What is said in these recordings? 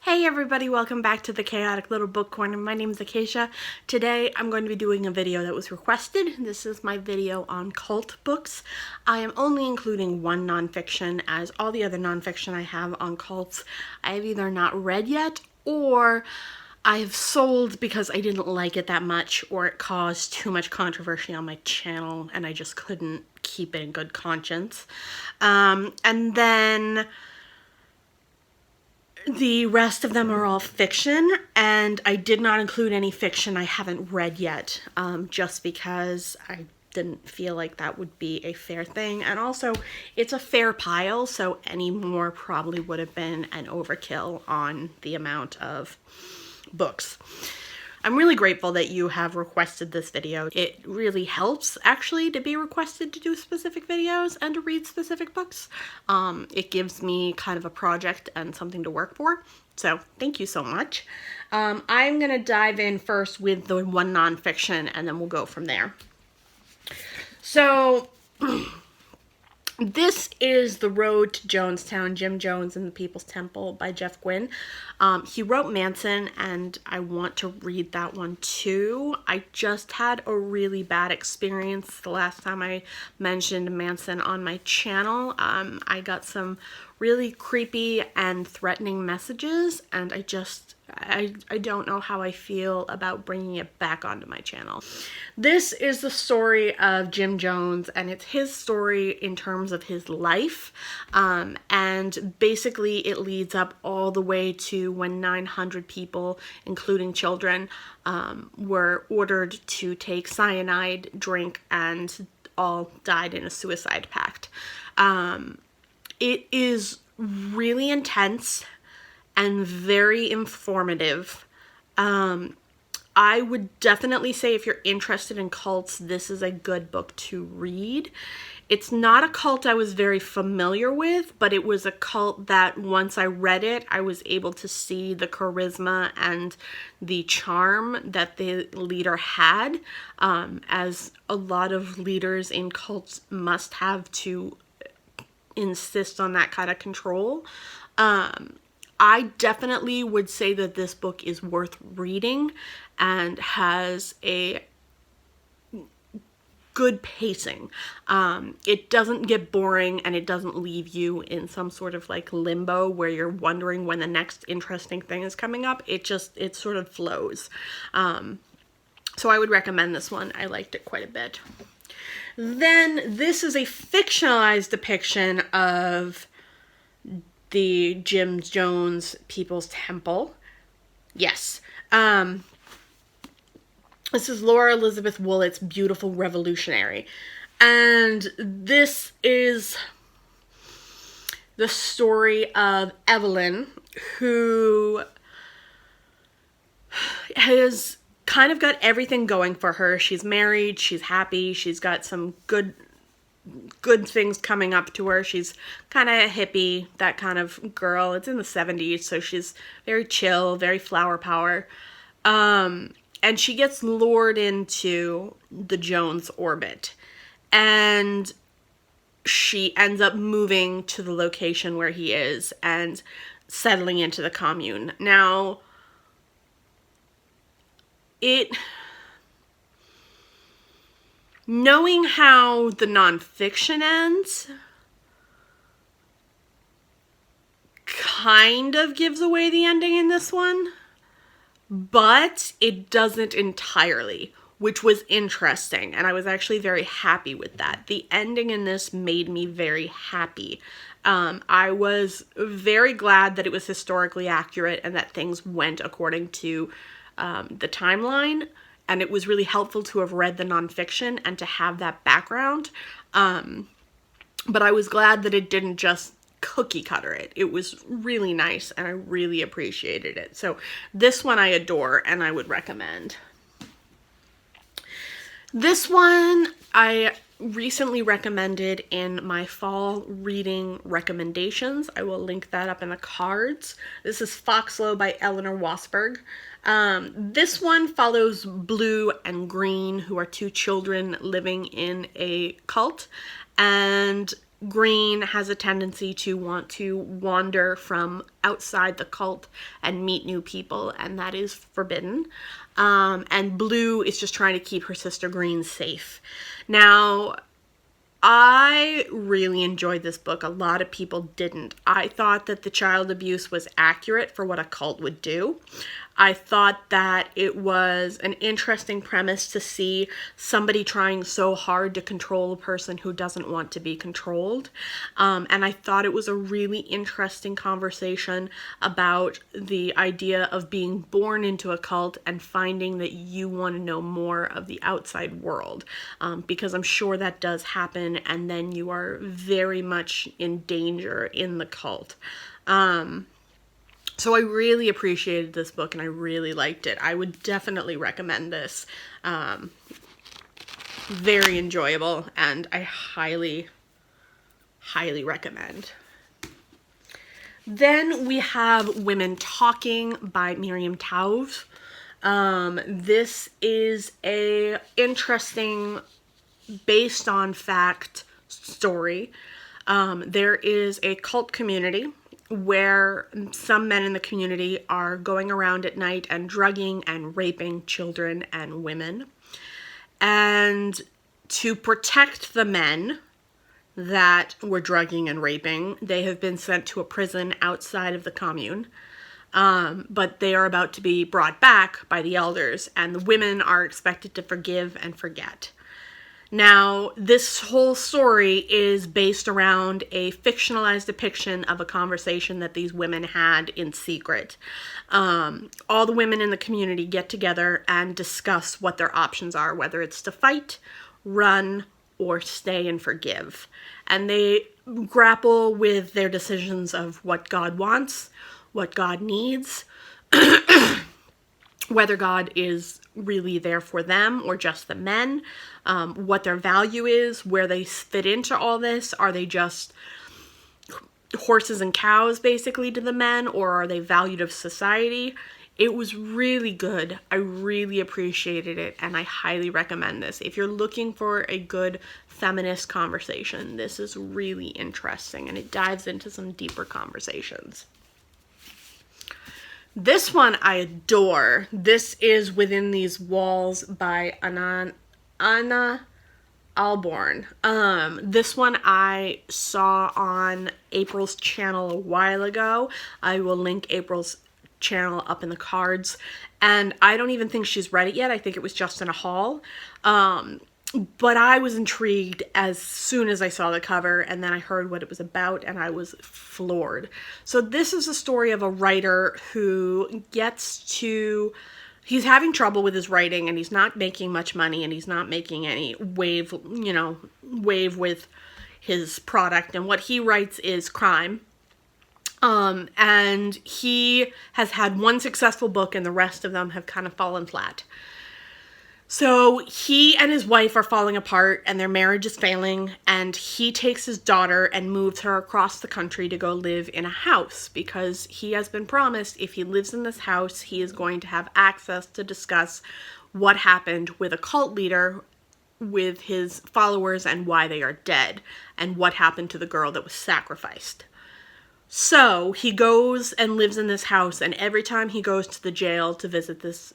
Hey everybody, welcome back to the Chaotic Little Book Corner. My name is Acacia. Today I'm going to be doing a video that was requested. This is my video on cult books. I am only including one nonfiction, as all the other nonfiction I have on cults I have either not read yet or I have sold because I didn't like it that much, or it caused too much controversy on my channel and I just couldn't keep it in good conscience. And then the rest of them are all fiction, and I did not include any fiction I haven't read yet, just because I didn't feel like that would be a fair thing. And also, it's a fair pile, so any more probably would have been an overkill on the amount of books. I'm really grateful that you have requested this video. It really helps, actually, to be requested to do specific videos and to read specific books. It gives me kind of a project and something to work for. So thank you so much. I'm going to dive in first with the one nonfiction, and then we'll go from there. So this is The Road to Jonestown, Jim Jones and the People's Temple by Jeff Gwynne. He wrote Manson, and I want to read that one too. I just had a really bad experience the last time I mentioned Manson on my channel. I got some really creepy and threatening messages, and I don't know how I feel about bringing it back onto my channel. This is the story of Jim Jones, and it's his story in terms of his life, and basically it leads up all the way to when 900 people, including children, were ordered to take cyanide, drink, and all died in a suicide pact. It is really intense and very informative. I would definitely say if you're interested in cults, this is a good book to read. It's not a cult I was very familiar with, but it was a cult that once I read it, I was able to see the charisma and the charm that the leader had, as a lot of leaders in cults must have to insist on that kind of control. I definitely would say that this book is worth reading and has a good pacing. It doesn't get boring, and it doesn't leave you in some sort of like limbo where you're wondering when the next interesting thing is coming up. It sort of flows. So I would recommend this one. I liked it quite a bit. Then this is a fictionalized depiction of the Jim Jones People's Temple. Yes. This is Laura Elizabeth Woolett's Beautiful Revolutionary. And this is the story of Evelyn, who has kind of got everything going for her. She's married, she's happy, she's got some good things coming up to her. She's kind of a hippie, that kind of girl. It's in the 70s, so she's very chill, very flower power. And she gets lured into the Jones orbit. And she ends up moving to the location where he is and settling into the commune. Now, knowing how the nonfiction ends kind of gives away the ending in this one, but it doesn't entirely, which was interesting, and I was actually very happy with that. The ending in this made me very happy. I was very glad that it was historically accurate and that things went according to the timeline. And it was really helpful to have read the nonfiction and to have that background. But I was glad that it didn't just cookie cutter it. It was really nice, and I really appreciated it. So this one I adore, and I would recommend. This one I recently recommended in my fall reading recommendations. I will link that up in the cards. This is Foxlow by Eleanor Wasberg. This one follows Blue and Green, who are two children living in a cult, and Green has a tendency to want to wander from outside the cult and meet new people, and that is forbidden. And Blue is just trying to keep her sister Green safe. Now, I really enjoyed this book. A lot of people didn't. I thought that the child abuse was accurate for what a cult would do. I thought that it was an interesting premise to see somebody trying so hard to control a person who doesn't want to be controlled. And I thought it was a really interesting conversation about the idea of being born into a cult and finding that you want to know more of the outside world. Because I'm sure that does happen, and then you are very much in danger in the cult. So I really appreciated this book, and I really liked it. I would definitely recommend this. Very enjoyable, and I highly, highly recommend. Then we have Women Talking by Miriam Taub. This is a interesting, based on fact story. There is a cult community where some men in the community are going around at night and drugging and raping children and women. And to protect the men that were drugging and raping, they have been sent to a prison outside of the commune. But they are about to be brought back by the elders, and the women are expected to forgive and forget. Now, this whole story is based around a fictionalized depiction of a conversation that these women had in secret. All the women in the community get together and discuss what their options are, whether it's to fight, run, or stay and forgive. And they grapple with their decisions of what God wants, what God needs, whether God is really there for them or just the men, what their value is, where they fit into all this. Are they just horses and cows, basically, to the men, or are they valued of society? It was really good. I really appreciated it, and I highly recommend this. If you're looking for a good feminist conversation, this is really interesting, and it dives into some deeper conversations. This one I adore. This is Within These Walls by Anna Alborn. This one I saw on April's channel a while ago. I will link April's channel up in the cards. And I don't even think she's read it yet. I think it was just in a haul. But I was intrigued as soon as I saw the cover, and then I heard what it was about, and I was floored. So this is a story of a writer who he's having trouble with his writing, and he's not making much money, and he's not making any wave with his product. And what he writes is crime. And he has had one successful book, and the rest of them have kind of fallen flat. So he and his wife are falling apart, and their marriage is failing, and he takes his daughter and moves her across the country to go live in a house, because he has been promised if he lives in this house, he is going to have access to discuss what happened with a cult leader, with his followers, and why they are dead, and what happened to the girl that was sacrificed. So he goes and lives in this house, and every time he goes to the jail to visit this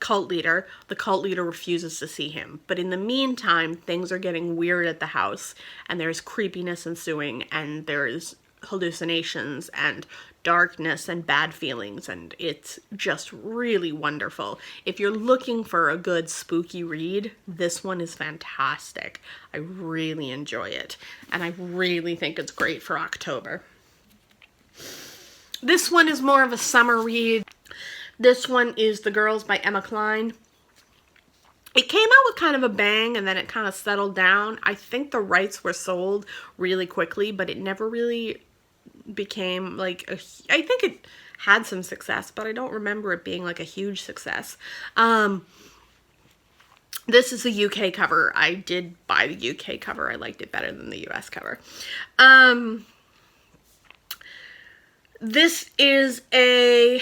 cult leader, the cult leader refuses to see him. But in the meantime, things are getting weird at the house, and there's creepiness ensuing, and there's hallucinations and darkness and bad feelings, and it's just really wonderful. If you're looking for a good spooky read, this one is fantastic. I really enjoy it, and I really think it's great for October. This one is more of a summer read. This one is The Girls by Emma Cline. It came out with kind of a bang, and then it kind of settled down. I think the rights were sold really quickly, but it never really became I think it had some success, but I don't remember it being like a huge success. This is the UK cover. I did buy the UK cover. I liked it better than the US cover. This is a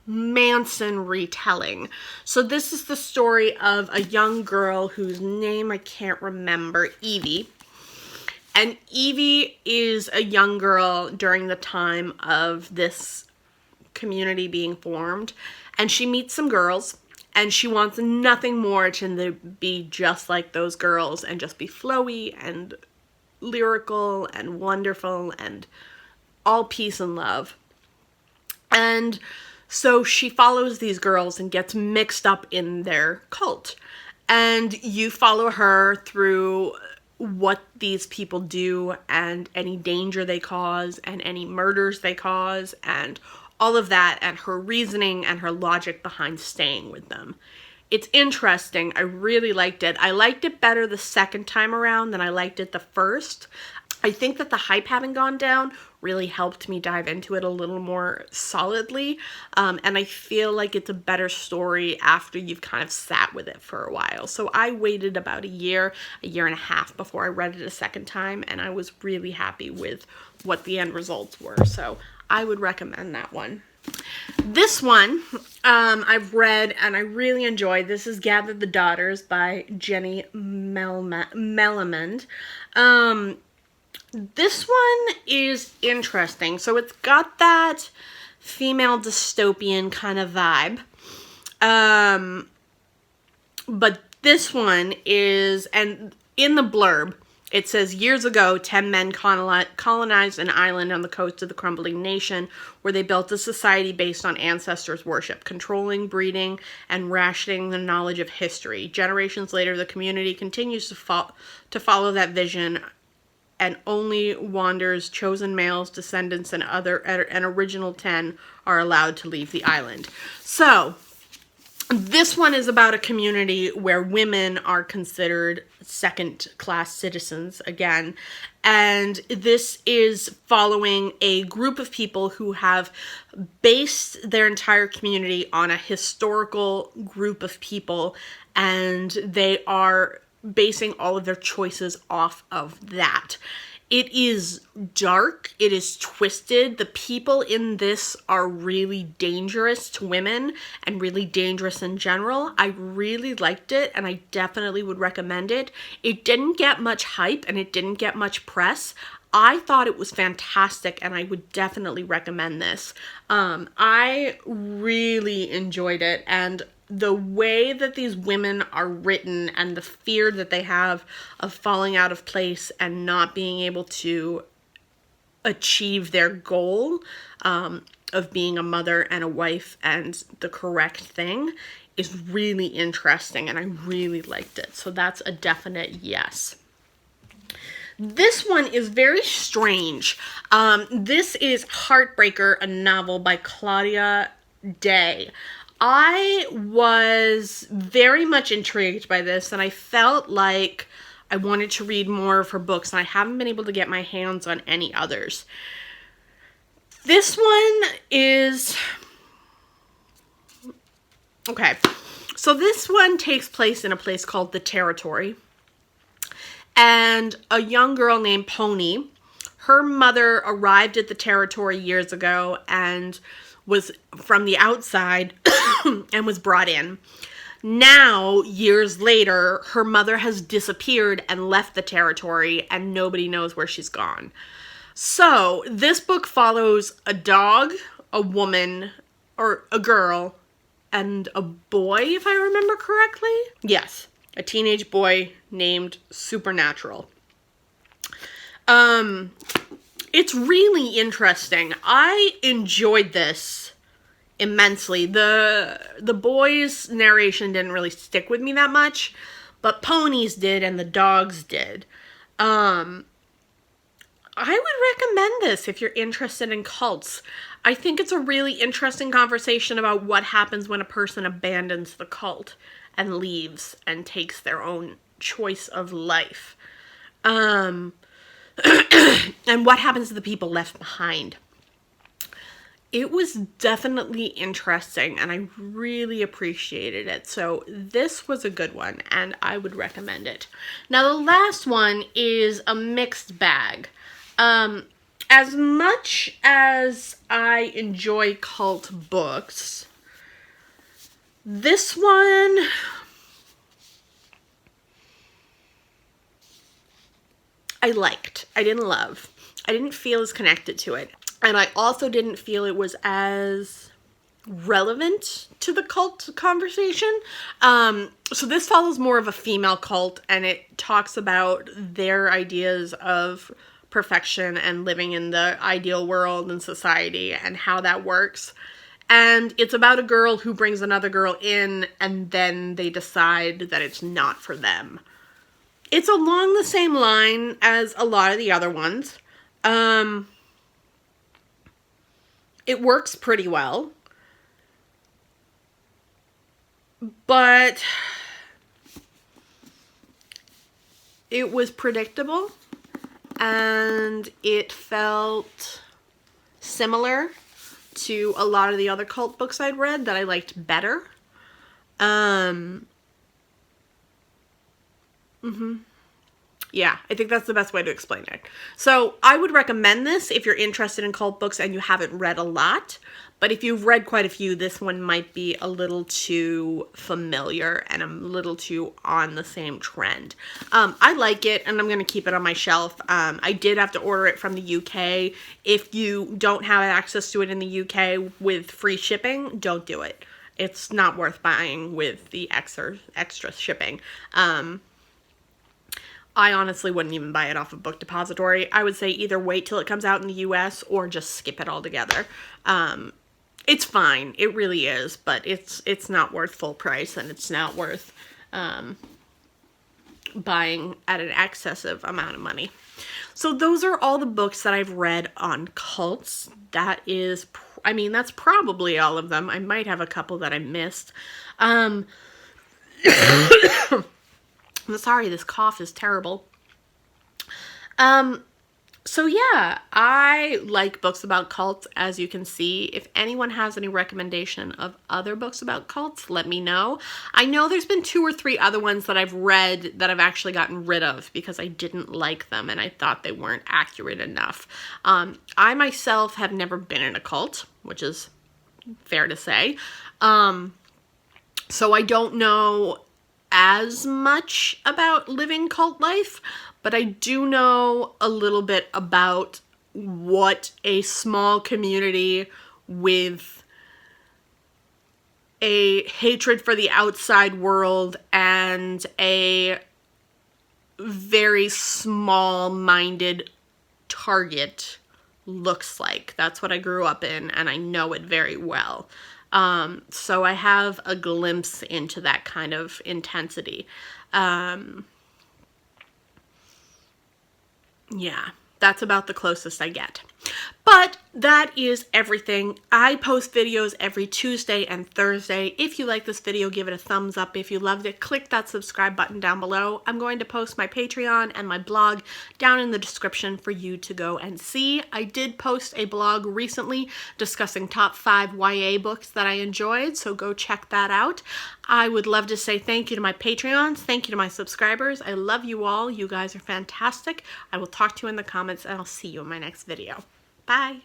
Manson retelling. So this is the story of a young girl whose name I can't remember, Evie. And Evie is a young girl during the time of this community being formed, and she meets some girls, and she wants nothing more to be just like those girls and just be flowy and lyrical and wonderful and all peace and love. And so she follows these girls and gets mixed up in their cult. And you follow her through what these people do and any danger they cause and any murders they cause and all of that, and her reasoning and her logic behind staying with them. It's interesting. I really liked it. I liked it better the second time around than I liked it the first. I think that the hype having gone down really helped me dive into it a little more solidly. And I feel like it's a better story after you've kind of sat with it for a while. So I waited about a year and a half before I read it a second time, and I was really happy with what the end results were. So I would recommend that one. This one I've read and I really enjoyed. This is Gather the Daughters by Jenny Melamond. This one is interesting. So it's got that female dystopian kind of vibe. But this one is, and in the blurb, it says, years ago, 10 men colonized an island on the coast of the crumbling nation where they built a society based on ancestors' worship, controlling, breeding, and rationing the knowledge of history. Generations later, the community continues to follow that vision, and only Wander's chosen males, descendants, and original 10 are allowed to leave the island. So this one is about a community where women are considered second-class citizens again. And this is following a group of people who have based their entire community on a historical group of people, and they are basing all of their choices off of that. It is dark. It is twisted. The people in this are really dangerous to women and really dangerous in general. I really liked it, and I definitely would recommend it. It didn't get much hype and it didn't get much press. I thought it was fantastic, and I would definitely recommend this. I really enjoyed it, and the way that these women are written and the fear that they have of falling out of place and not being able to achieve their goal of being a mother and a wife and the correct thing is really interesting, and I really liked it. So that's a definite yes. This one is very strange. This is Heartbreaker, a novel by Claudia Day. I was very much intrigued by this, and I felt like I wanted to read more of her books, and I haven't been able to get my hands on any others. This one is... okay, so this one takes place in a place called the Territory, and a young girl named Pony, her mother arrived at the Territory years ago and was from the outside and was brought in. Now, years later, her mother has disappeared and left the Territory, and nobody knows where she's gone. So this book follows a dog, a woman, or a girl, and a boy, if I remember correctly. Yes, a teenage boy named Supernatural. It's really interesting. I enjoyed this immensely. The boy's narration didn't really stick with me that much, but Pony's did and the dogs did. I would recommend this if you're interested in cults. I think it's a really interesting conversation about what happens when a person abandons the cult and leaves and takes their own choice of life. And what happens to the people left behind. It was definitely interesting, and I really appreciated it. So this was a good one, and I would recommend it. Now, the last one is a mixed bag. As much as I enjoy cult books, this one... I liked. I didn't love. I didn't feel as connected to it. And I also didn't feel it was as relevant to the cult conversation. So this follows more of a female cult, and it talks about their ideas of perfection and living in the ideal world and society and how that works. And it's about a girl who brings another girl in, and then they decide that it's not for them. It's along the same line as a lot of the other ones. It works pretty well. But it was predictable, and it felt similar to a lot of the other cult books I'd read that I liked better. Yeah, I think that's the best way to explain it. So I would recommend this if you're interested in cult books and you haven't read a lot. But if you've read quite a few, this one might be a little too familiar and a little too on the same trend. I like it, and I'm going to keep it on my shelf. I did have to order it from the UK. If you don't have access to it in the UK with free shipping, don't do it. It's not worth buying with the extra shipping. I honestly wouldn't even buy it off of Book Depository. I would say either wait till it comes out in the US or just skip it altogether. It's fine. It really is, but it's not worth full price, and it's not worth buying at an excessive amount of money. So those are all the books that I've read on cults. That is, I mean, that's probably all of them. I might have a couple that I missed. I'm sorry, this cough is terrible. So yeah, I like books about cults, as you can see. If anyone has any recommendation of other books about cults, let me know. I know there's been 2 or 3 other ones that I've read that I've actually gotten rid of because I didn't like them and I thought they weren't accurate enough. I myself have never been in a cult, which is fair to say. So I don't know as much about living cult life, but I do know a little bit about what a small community with a hatred for the outside world and a very small-minded target looks like. That's what I grew up in, and I know it very well. So I have a glimpse into that kind of intensity. Yeah, that's about the closest I get. But that is everything. I post videos every Tuesday and Thursday. If you like this video, give it a thumbs up. If you loved it, click that subscribe button down below. I'm going to post my Patreon and my blog down in the description for you to go and see. I did post a blog recently discussing top 5 YA books that I enjoyed, so go check that out. I would love to say thank you to my Patreons. Thank you to my subscribers. I love you all. You guys are fantastic. I will talk to you in the comments, and I'll see you in my next video. Bye.